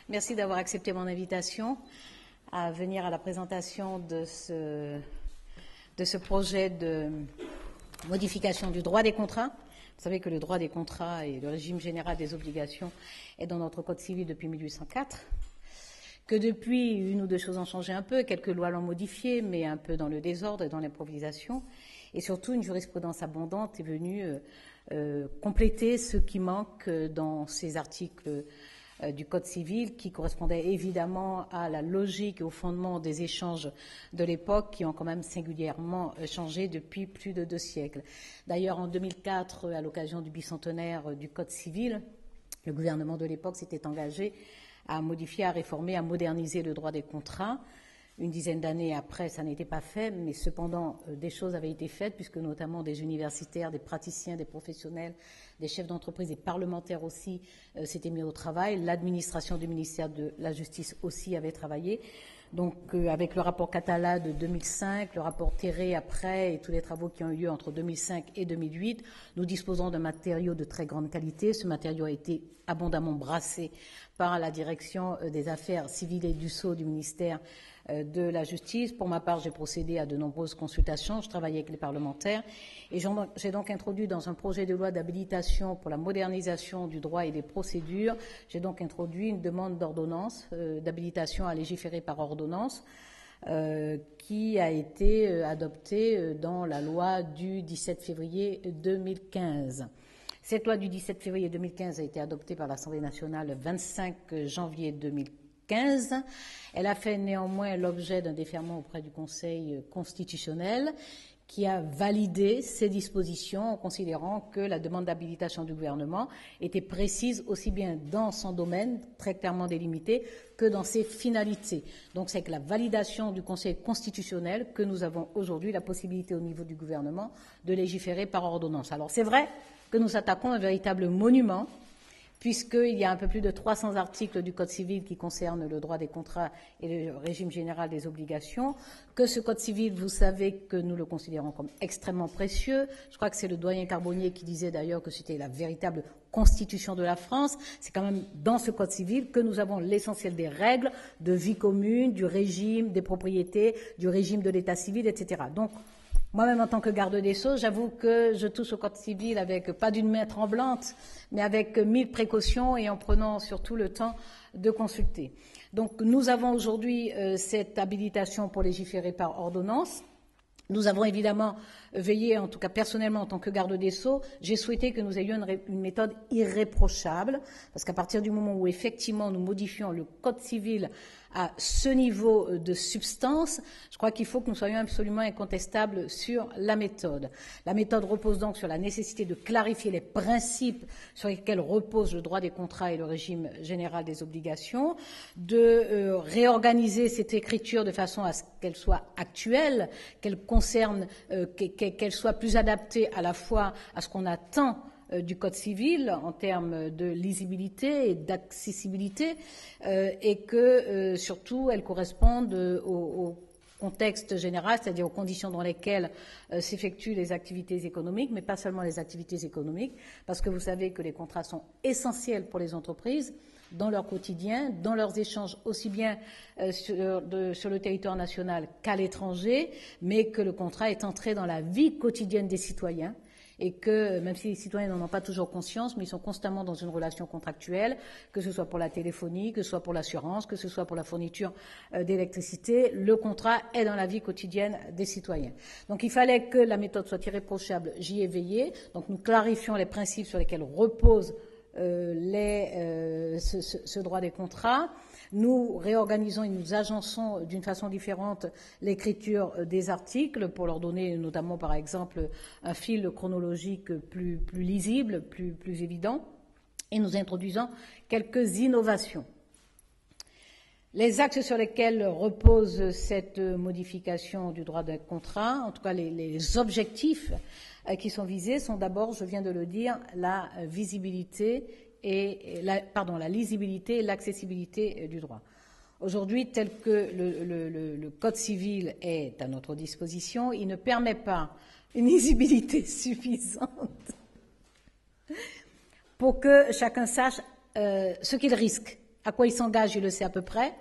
Merci d'avoir accepté mon invitation à venir à la présentation de ce projet de modification du droit des contrats. Vous savez que le droit des contrats et le régime général des obligations est dans notre Code civil depuis 1804, que depuis, une ou deux choses ont changé un peu, quelques lois l'ont modifié, mais un peu dans le désordre et dans l'improvisation, et surtout une jurisprudence abondante est venue compléter ce qui manque dans ces articles du Code civil qui correspondaient évidemment à la logique et au fondement des échanges de l'époque qui ont quand même singulièrement changé depuis plus de 2 siècles. D'ailleurs, en 2004, à l'occasion du bicentenaire du Code civil, le gouvernement de l'époque s'était engagé à modifier, à réformer, à moderniser le droit des contrats. Une dizaine d'années après, ça n'était pas fait, mais cependant, des choses avaient été faites, puisque notamment des universitaires, des praticiens, des professionnels, des chefs d'entreprise, des parlementaires aussi s'étaient mis au travail. L'administration du ministère de la Justice aussi avait travaillé. Donc, avec le rapport Catala de 2005, le rapport Terré après et tous les travaux qui ont eu lieu entre 2005 et 2008, nous disposons d'un matériau de très grande qualité. Ce matériau a été abondamment brassé par la direction des affaires civiles et du sceau du ministère de la Justice. Pour ma part, j'ai procédé à de nombreuses consultations, je travaillais avec les parlementaires et j'ai donc introduit dans un projet de loi d'habilitation pour la modernisation du droit et des procédures, j'ai donc introduit une demande d'ordonnance, d'habilitation à légiférer par ordonnance, qui a été adoptée dans la loi du 17 février 2015. Cette loi du 17 février 2015 a été adoptée par l'Assemblée nationale le 25 janvier 2015. Elle a fait néanmoins l'objet d'un déferment auprès du Conseil constitutionnel qui a validé ces dispositions en considérant que la demande d'habilitation du gouvernement était précise aussi bien dans son domaine, très clairement délimité, que dans ses finalités. Donc c'est avec la validation du Conseil constitutionnel que nous avons aujourd'hui la possibilité au niveau du gouvernement de légiférer par ordonnance. Alors c'est vrai que nous attaquons un véritable monument, puisqu'il y a un peu plus de 300 articles du Code civil qui concernent le droit des contrats et le régime général des obligations, que ce Code civil, vous savez que nous le considérons comme extrêmement précieux. Je crois que c'est le doyen Carbonnier qui disait d'ailleurs que c'était la véritable constitution de la France. C'est quand même dans ce Code civil que nous avons l'essentiel des règles de vie commune, du régime des propriétés, du régime de l'état civil, etc. Donc, moi-même, en tant que garde des Sceaux, j'avoue que je touche au Code civil avec, pas d'une main tremblante, mais avec 1000 précautions et en prenant surtout le temps de consulter. Donc, nous avons aujourd'hui cette habilitation pour légiférer par ordonnance. Nous avons évidemment veillé, en tout cas personnellement en tant que garde des Sceaux, j'ai souhaité que nous ayons une méthode irréprochable, parce qu'à partir du moment où effectivement nous modifions le Code civil à ce niveau de substance, je crois qu'il faut que nous soyons absolument incontestables sur la méthode. La méthode repose donc sur la nécessité de clarifier les principes sur lesquels repose le droit des contrats et le régime général des obligations, de réorganiser cette écriture de façon à ce qu'elle soit actuelle, qu'elle concerne, qu'elle soit plus adaptée à la fois à ce qu'on attend du Code civil en termes de lisibilité et d'accessibilité et que surtout elle corresponde au contexte général, c'est-à-dire aux conditions dans lesquelles s'effectuent les activités économiques, mais pas seulement les activités économiques, parce que vous savez que les contrats sont essentiels pour les entreprises dans leur quotidien, dans leurs échanges aussi bien sur le territoire national qu'à l'étranger, mais que le contrat est entré dans la vie quotidienne des citoyens et que, même si les citoyens n'en ont pas toujours conscience, mais ils sont constamment dans une relation contractuelle, que ce soit pour la téléphonie, que ce soit pour l'assurance, que ce soit pour la fourniture d'électricité, le contrat est dans la vie quotidienne des citoyens. Donc il fallait que la méthode soit irréprochable, j'y ai veillé, donc nous clarifions les principes sur lesquels repose ce droit des contrats. Nous réorganisons et nous agençons d'une façon différente l'écriture des articles pour leur donner notamment, par exemple, un fil chronologique plus lisible, plus évident. Et nous introduisons quelques innovations. Les axes sur lesquels repose cette modification du droit des contrats, en tout cas les objectifs qui sont visés, sont d'abord, je viens de le dire, la visibilité et la lisibilité et l'accessibilité du droit. Aujourd'hui, tel que le Code civil est à notre disposition, il ne permet pas une lisibilité suffisante pour que chacun sache ce qu'il risque À quoi il s'engage, il le sait à peu près.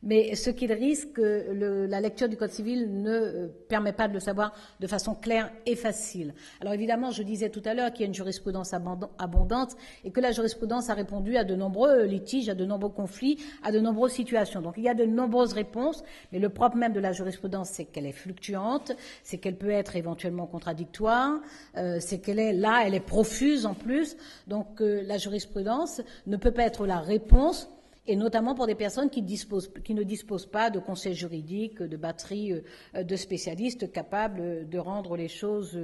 Mais ce qu'il risque, la lecture du Code civil ne permet pas de le savoir de façon claire et facile. Alors évidemment, je disais tout à l'heure qu'il y a une jurisprudence abondante et que la jurisprudence a répondu à de nombreux litiges, à de nombreux conflits, à de nombreuses situations. Donc il y a de nombreuses réponses, mais le propre même de la jurisprudence, c'est qu'elle est fluctuante, c'est qu'elle peut être éventuellement contradictoire, c'est qu'elle est là, elle est profuse en plus. Donc la jurisprudence ne peut pas être la réponse, et notamment pour des personnes qui ne disposent pas de conseils juridiques, de batteries de spécialistes capables de rendre les choses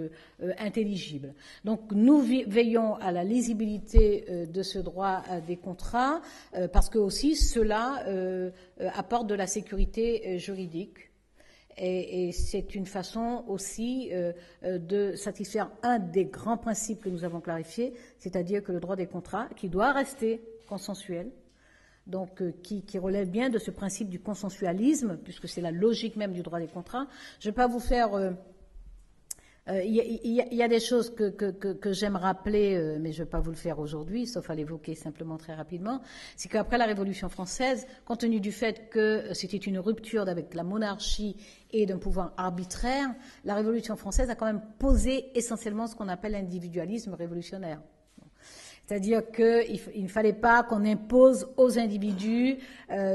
intelligibles. Donc nous veillons à la lisibilité de ce droit des contrats, parce que aussi cela apporte de la sécurité juridique. Et c'est une façon aussi de satisfaire un des grands principes que nous avons clarifiés, c'est-à-dire que le droit des contrats, qui doit rester consensuel, donc qui relève bien de ce principe du consensualisme, puisque c'est la logique même du droit des contrats. Je ne vais pas vous faire... Il y a des choses que j'aime rappeler, mais je ne vais pas vous le faire aujourd'hui, sauf à l'évoquer simplement très rapidement. C'est qu'après la Révolution française, compte tenu du fait que c'était une rupture avec la monarchie et d'un pouvoir arbitraire, la Révolution française a quand même posé essentiellement ce qu'on appelle l'individualisme révolutionnaire. C'est-à-dire qu'il ne fallait pas qu'on impose aux individus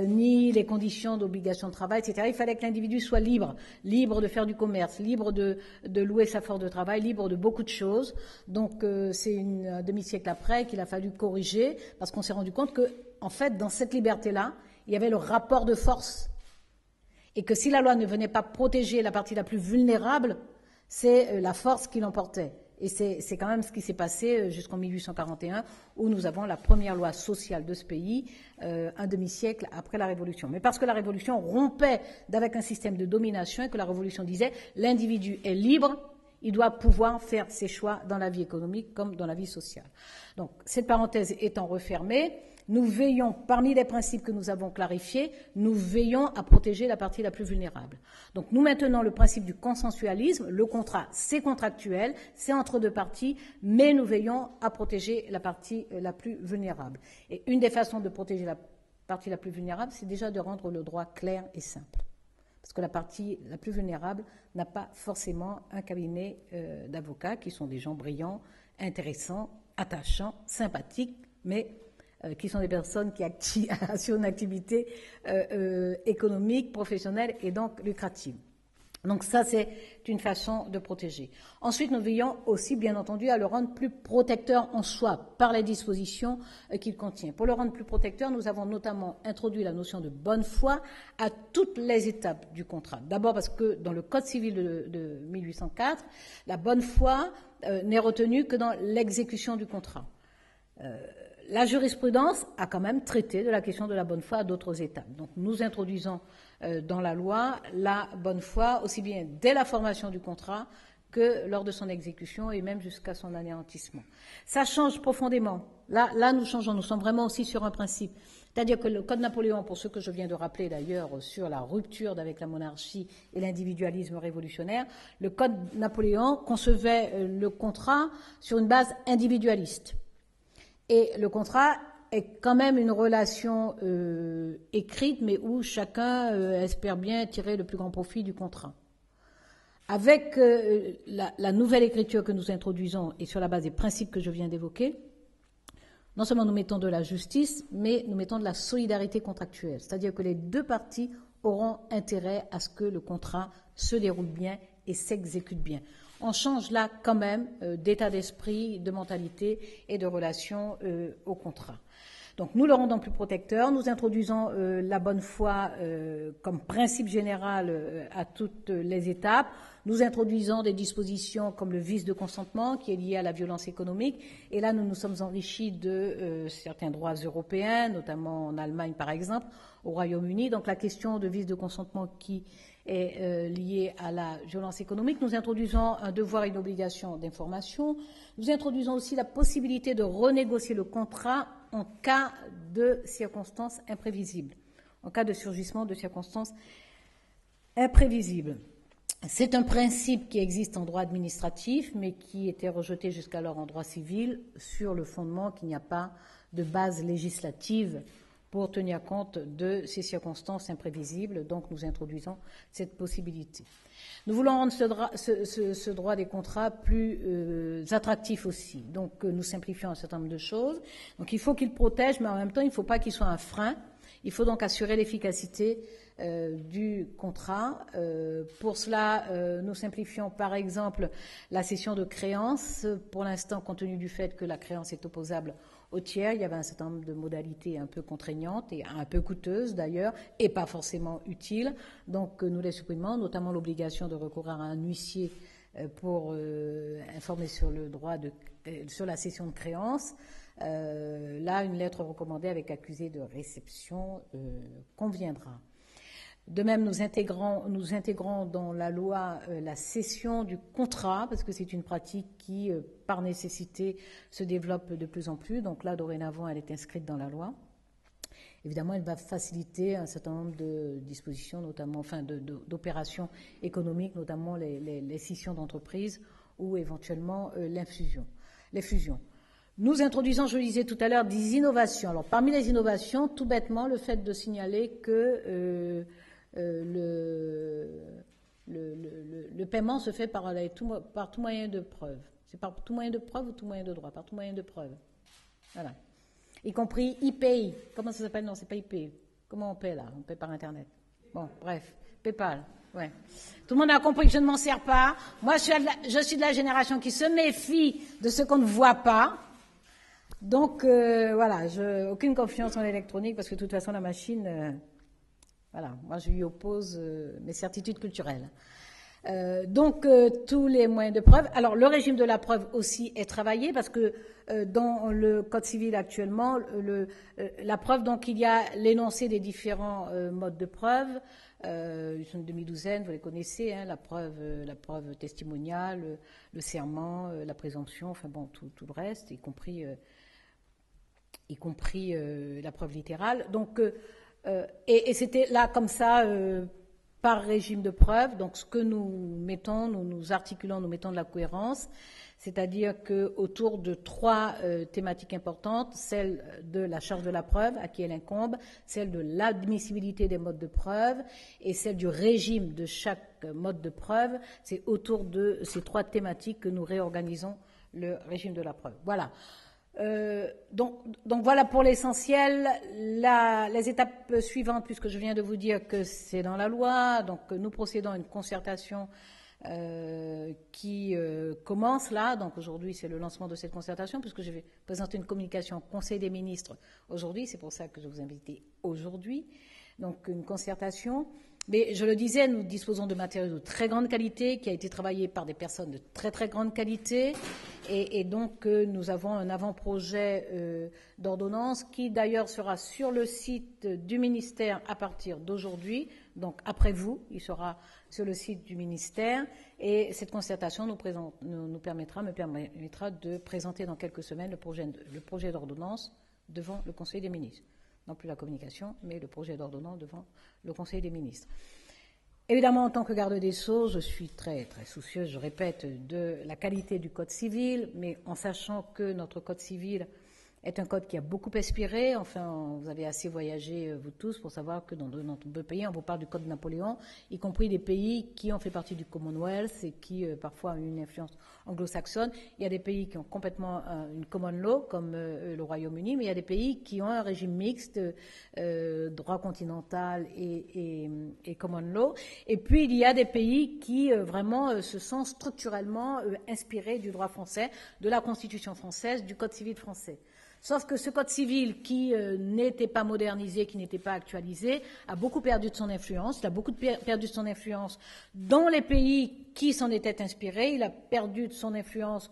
ni les conditions d'obligation de travail, etc. Il fallait que l'individu soit libre de faire du commerce, libre de louer sa force de travail, libre de beaucoup de choses. Donc c'est un demi-siècle après qu'il a fallu corriger, parce qu'on s'est rendu compte que, en fait, dans cette liberté-là, il y avait le rapport de force. Et que si la loi ne venait pas protéger la partie la plus vulnérable, c'est la force qui l'emportait. Et c'est quand même ce qui s'est passé jusqu'en 1841, où nous avons la première loi sociale de ce pays, un demi-siècle après la Révolution. Mais parce que la Révolution rompait avec un système de domination et que la Révolution disait l'individu est libre, il doit pouvoir faire ses choix dans la vie économique comme dans la vie sociale. Donc, cette parenthèse étant refermée, nous veillons, parmi les principes que nous avons clarifiés, nous veillons à protéger la partie la plus vulnérable. Donc nous maintenons le principe du consensualisme, le contrat c'est contractuel, c'est entre deux parties, mais nous veillons à protéger la partie la plus vulnérable. Et une des façons de protéger la partie la plus vulnérable, c'est déjà de rendre le droit clair et simple. Parce que la partie la plus vulnérable n'a pas forcément un cabinet d'avocats qui sont des gens brillants, intéressants, attachants, sympathiques, mais qui sont des personnes qui assurent une activité économique, professionnelle et donc lucrative. Donc ça, c'est une façon de protéger. Ensuite, nous veillons aussi, bien entendu, à le rendre plus protecteur en soi par les dispositions qu'il contient. Pour le rendre plus protecteur, nous avons notamment introduit la notion de bonne foi à toutes les étapes du contrat. D'abord parce que dans le Code civil de 1804, la bonne foi n'est retenue que dans l'exécution du contrat. La jurisprudence a quand même traité de la question de la bonne foi à d'autres étapes. Donc nous introduisons dans la loi la bonne foi aussi bien dès la formation du contrat que lors de son exécution et même jusqu'à son anéantissement. Ça change profondément. Là nous changeons, nous sommes vraiment aussi sur un principe. C'est-à-dire que le Code Napoléon, pour ce que je viens de rappeler d'ailleurs sur la rupture avec la monarchie et l'individualisme révolutionnaire, le Code Napoléon concevait le contrat sur une base individualiste. Et le contrat est quand même une relation écrite, mais où chacun espère bien tirer le plus grand profit du contrat. Avec la nouvelle écriture que nous introduisons et sur la base des principes que je viens d'évoquer, non seulement nous mettons de la justice, mais nous mettons de la solidarité contractuelle. C'est-à-dire que les deux parties auront intérêt à ce que le contrat se déroule bien et s'exécute bien. On change là quand même d'état d'esprit, de mentalité et de relation au contrat. Donc nous le rendons plus protecteur, nous introduisons la bonne foi comme principe général à toutes les étapes, nous introduisons des dispositions comme le vice de consentement qui est lié à la violence économique et là nous nous sommes enrichis de certains droits européens, notamment en Allemagne par exemple, au Royaume-Uni. Donc la question de vice de consentement qui est liée à la violence économique. Nous introduisons un devoir et une obligation d'information. Nous introduisons aussi la possibilité de renégocier le contrat en cas de circonstances imprévisibles, en cas de surgissement de circonstances imprévisibles. C'est un principe qui existe en droit administratif, mais qui était rejeté jusqu'alors en droit civil sur le fondement qu'il n'y a pas de base législative pour tenir compte de ces circonstances imprévisibles. Donc, nous introduisons cette possibilité. Nous voulons rendre ce droit des contrats plus attractif aussi. Donc, nous simplifions un certain nombre de choses. Donc, il faut qu'il protège, mais en même temps, il ne faut pas qu'il soit un frein. Il faut donc assurer l'efficacité du contrat. Pour cela, nous simplifions par exemple la cession de créances. Pour l'instant, compte tenu du fait que la créance est opposable au tiers, il y avait un certain nombre de modalités un peu contraignantes et un peu coûteuses d'ailleurs, et pas forcément utiles. Donc nous les supprimons, notamment l'obligation de recourir à un huissier pour informer sur le droit sur la cession de créances. Là, une lettre recommandée avec accusé de réception conviendra. De même, nous intégrons dans la loi la cession du contrat, parce que c'est une pratique qui, par nécessité, se développe de plus en plus. Donc là, dorénavant, elle est inscrite dans la loi. Évidemment, elle va faciliter un certain nombre de dispositions, notamment, enfin, d'opérations économiques, notamment les scissions d'entreprises ou éventuellement les fusions. Nous introduisons, je le disais tout à l'heure, des innovations. Alors, parmi les innovations, tout bêtement, le fait de signaler que le paiement se fait par tout moyen de preuve. C'est par tout moyen de preuve ou tout moyen de droit? Par tout moyen de preuve. Voilà. Y compris ePay. Comment ça s'appelle? Non, c'est pas ePay. Comment on paie là? On paie par Internet. Bon, bref. PayPal. Ouais. Tout le monde a compris que je ne m'en sers pas. Moi, je suis de la génération qui se méfie de ce qu'on ne voit pas. Donc, voilà, aucune confiance en l'électronique parce que de toute façon, la machine... Voilà, moi je lui oppose mes certitudes culturelles. Donc tous les moyens de preuve. Alors le régime de la preuve aussi est travaillé parce que dans le Code civil actuellement, la preuve, donc il y a l'énoncé des différents modes de preuve. Ils sont une demi-douzaine, vous les connaissez, hein, la preuve testimoniale, le serment, la présomption, enfin bon, tout le reste, y compris la preuve littérale. Donc et c'était là comme ça par régime de preuve. Donc ce que nous mettons, nous articulons, nous mettons de la cohérence, c'est-à-dire que autour de trois thématiques importantes, celle de la charge de la preuve à qui elle incombe, celle de l'admissibilité des modes de preuve et celle du régime de chaque mode de preuve. C'est autour de ces trois thématiques que nous réorganisons le régime de la preuve. Voilà. Donc voilà pour l'essentiel. Les étapes suivantes, puisque je viens de vous dire que c'est dans la loi, donc nous procédons à une concertation qui commence là. Donc aujourd'hui, c'est le lancement de cette concertation, puisque je vais présenter une communication au Conseil des ministres aujourd'hui. C'est pour ça que je vous invite aujourd'hui. Donc une concertation. Mais je le disais, nous disposons de matériaux de très grande qualité qui a été travaillé par des personnes de très très grande qualité et donc nous avons un avant-projet d'ordonnance qui d'ailleurs sera sur le site du ministère à partir d'aujourd'hui, donc après vous, il sera sur le site du ministère et cette concertation me permettra de présenter dans quelques semaines le projet d'ordonnance devant le Conseil des ministres. Non plus la communication, mais le projet d'ordonnance devant le Conseil des ministres. Évidemment, en tant que garde des Sceaux, je suis très, très soucieuse, je répète, de la qualité du Code civil, mais en sachant que notre Code civil est un code qui a beaucoup inspiré. Enfin, vous avez assez voyagé, vous tous, pour savoir que dans de nombreux pays, on vous parle du Code de Napoléon, y compris des pays qui ont fait partie du Commonwealth et qui, parfois, ont une influence anglo-saxonne. Il y a des pays qui ont complètement une common law, comme le Royaume-Uni, mais il y a des pays qui ont un régime mixte, droit continental et common law. Et puis, il y a des pays qui, vraiment, se sont structurellement inspirés du droit français, de la Constitution française, du Code civil français. Sauf que ce code civil qui n'était pas modernisé, qui n'était pas actualisé, a beaucoup perdu de son influence. Il a beaucoup perdu de son influence dans les pays qui s'en étaient inspirés. Il a perdu de son influence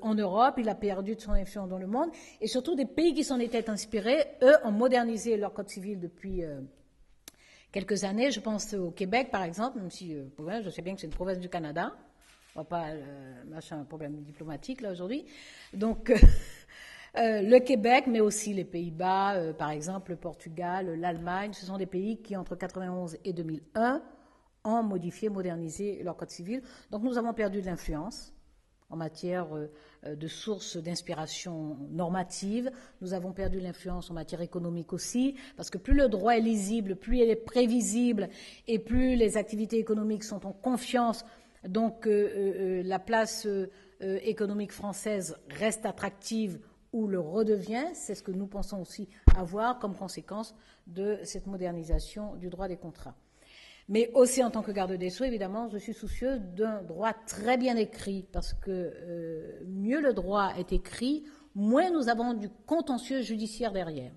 en Europe. Il a perdu de son influence dans le monde. Et surtout, des pays qui s'en étaient inspirés, eux, ont modernisé leur code civil depuis quelques années. Je pense au Québec, par exemple, même si je sais bien que c'est une province du Canada. On va pas un problème diplomatique là aujourd'hui. Donc le Québec, mais aussi les Pays-Bas, par exemple, le Portugal, l'Allemagne, ce sont des pays qui, entre 1991 et 2001, ont modifié, modernisé leur code civil. Donc nous avons perdu de l'influence. en matière de sources d'inspiration normative. Nous avons perdu l'influence en matière économique aussi, parce que plus le droit est lisible, plus il est prévisible et plus les activités économiques sont en confiance. Donc la place économique française reste attractive ou le redevient. C'est ce que nous pensons aussi avoir comme conséquence de cette modernisation du droit des contrats. Mais aussi en tant que garde des Sceaux, évidemment, je suis soucieuse d'un droit très bien écrit, parce que mieux le droit est écrit, moins nous avons du contentieux judiciaire derrière.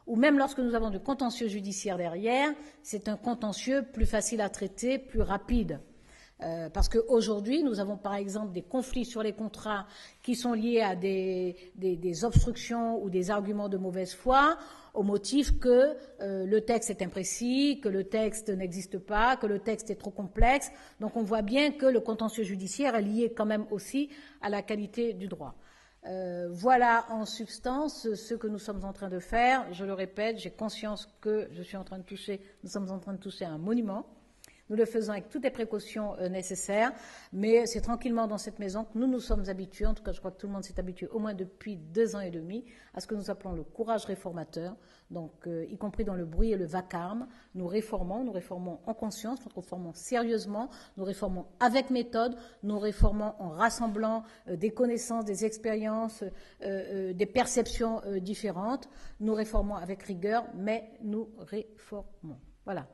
Ou même lorsque nous avons du contentieux judiciaire derrière, c'est un contentieux plus facile à traiter, plus rapide. Parce qu'aujourd'hui, nous avons par exemple des conflits sur les contrats qui sont liés à des obstructions ou des arguments de mauvaise foi au motif que le texte est imprécis, que le texte n'existe pas, que le texte est trop complexe. Donc on voit bien que le contentieux judiciaire est lié quand même aussi à la qualité du droit. Voilà en substance ce que nous sommes en train de faire. Je le répète, j'ai conscience que nous sommes en train de toucher à un monument. Nous le faisons avec toutes les précautions nécessaires, mais c'est tranquillement dans cette maison que nous nous sommes habitués, en tout cas je crois que tout le monde s'est habitué au moins depuis 2 ans et demi, à ce que nous appelons le courage réformateur, donc y compris dans le bruit et le vacarme. Nous réformons en conscience, nous réformons sérieusement, nous réformons avec méthode, nous réformons en rassemblant des connaissances, des expériences, des perceptions différentes, nous réformons avec rigueur, mais nous réformons. Voilà.